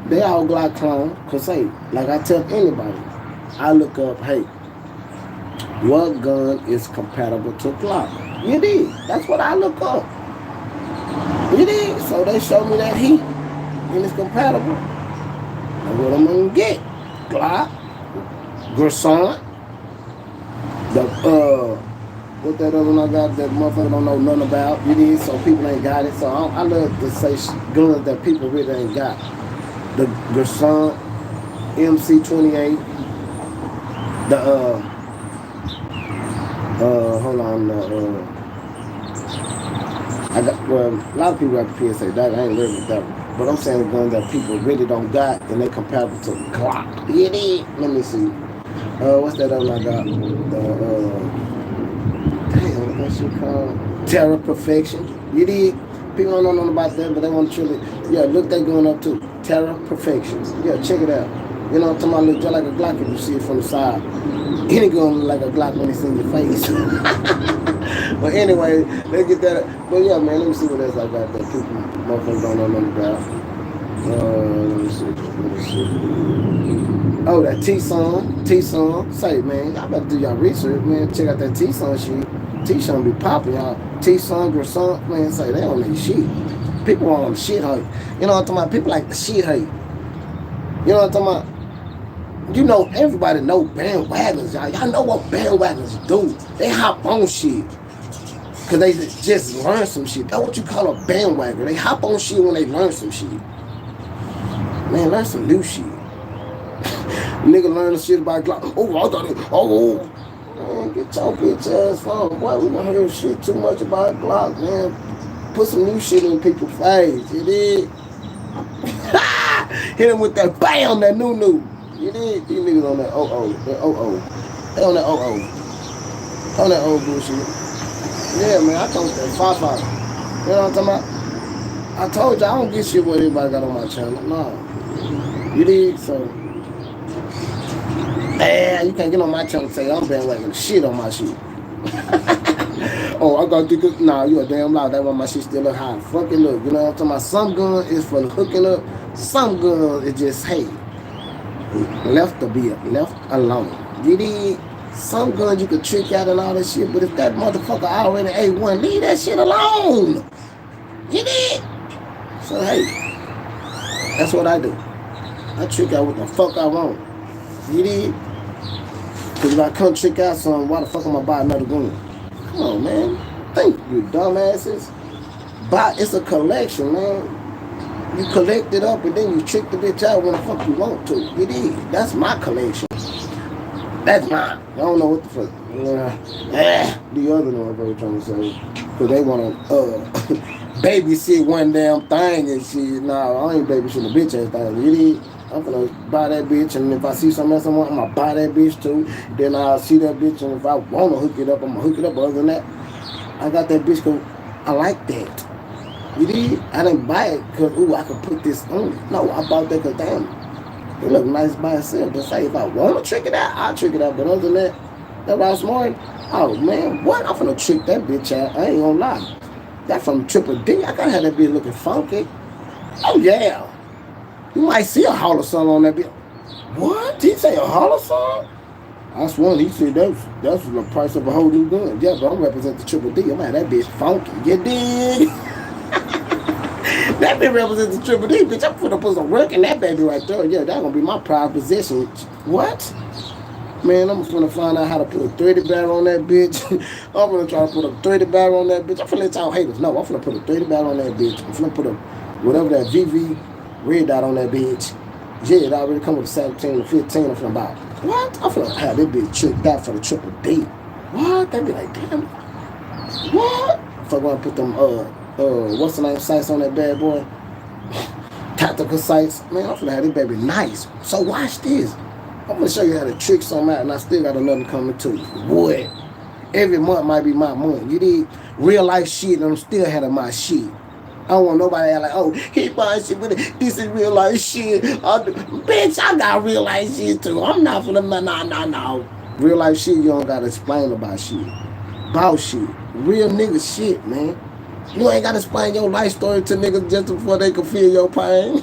They all Glock clone. Cause hey, like I tell anybody, I look up, hey, what gun is compatible to Glock? You did. That's what I look up. You did. So they show me that heat and it's compatible. And what I'm gonna get? Glock, Gerson, the what that other one I got that motherfucker don't know nothing about. You did. So people ain't got it. So I love to say guns that people really ain't got. The Gerson MC28, the hold on, I got well, a lot of people have the PSA that I ain't living with that one. But I'm saying the guns that people really don't got and they compatible to Glock. You did. Let me see. What's that other I got? The damn, what's it called? Terror Perfection. You did. People don't know nothing about that, but they want to truly. Yeah, look that going up too. Terror Perfection. Yeah, check it out. You know, I'm talking about look just like a Glock if you see it from the side. Any gun look like a Glock when it's in your face. But anyway, let's get that. But yeah, man, let me see what else I got that people, motherfuckers don't know nothing about. Let me see. Let me see. Oh, that T-Song. T-Song. Say, man, y'all better do y'all research, man. Check out that T-Song shit. T-Song be popping, y'all. T-Song, Grisson, man, say, they on that shit. People on the shit hype. You know what I'm talking about? People like the shit hype. You know what I'm talking about? You know, everybody know bandwagons, y'all. Y'all know what bandwagons do. They hop on shit. Cause they just learn some shit. That's what you call a bandwagon. They hop on shit when they learn some shit. Man, learn some new shit. Nigga learn the shit about Glock. Oh, I thought it. Oh, man, get your bitch ass on. Boy, we don't hear shit too much about Glock, man. Put some new shit in people's face. You did. Hit him with that bam, that new. You did. These niggas on that that They on that On that old bullshit. Yeah, man, I told that Fafa. You know what I'm talking about? I told you I don't get shit what everybody got on my channel. No. You did, so. Man, you can't get on my channel and say I'm bandwagon shit on my shit. Oh, I got to good. Nah, you a damn lie. That's why my shit still look high. Fucking look. You know what I'm talking about? Some gun is for hooking up. Some gun is just, hey, left to be left alone. You did. Some guns you could trick out and all that shit, but if that motherfucker already A1, leave that shit alone. You did. So hey, that's what I do. I trick out what the fuck I want. You did. Cause if I come trick out something, why the fuck am I buy another gun? Come on, man. Think you dumbasses. Buy it's a collection, man. You collect it up and then you trick the bitch out when the fuck you want to. You did. That's my collection. That's mine. I don't know what the fuck. The other one I was trying to say. Because they want to babysit one damn thing and shit. Nah, I ain't babysitting a bitch ass thing. You did? I'm gonna buy that bitch, and if I see something else I want, I'm gonna buy that bitch too. Then I'll see that bitch, and if I wanna hook it up, I'm gonna hook it up. Other than that, I got that bitch because I like that. You did? I didn't buy it because, ooh, I could put this on it. No, I bought that because, damn, it look nice by itself. But say if I want to trick it out, I'll trick it out. But other than that, that Ross Morton, oh man, what? I'm finna trick that bitch out. I ain't gonna lie. That from Triple D. I gotta have that bitch looking funky. Oh yeah. You might see a Hollow song on that bitch. What? Did he say a Hollow song? I swear he said that's the price of a whole new gun. Yeah, but I'm representing the Triple D. I'm like, that bitch funky. You dig? That bitch represents the Triple D, bitch. I'm gonna put some work in that baby right there. Yeah, that's gonna be my pride possession. What? Man, I'm gonna find out how to put a 30 barrel on that bitch. I'm gonna try to put a 30 barrel on that bitch. I'm finna let y'all haters know. I'm finna put a 30 barrel on that bitch. I'm finna put a whatever that VV red dot on that bitch. Yeah, it already come with a 17 or 15. I'm finna buy. What? I'm finna have that bitch tricked out for the Triple D. What? They be like, damn. What? If I wanna put them what's the name sights on that bad boy? Tactical sights. Man, I'm finna have this baby nice. So watch this. I'm gonna show you how to trick some out, and I still got another coming to you. Boy, every month might be my month. You did real life shit, and I'm still having my shit. I don't want nobody to like, oh, he buying shit, but this is real life shit. Bitch, I got real life shit too. I'm not for them, no. Real life shit, you don't gotta explain about shit. About shit. Real nigga shit, man. You ain't gotta explain your life story to niggas just before they can feel your pain.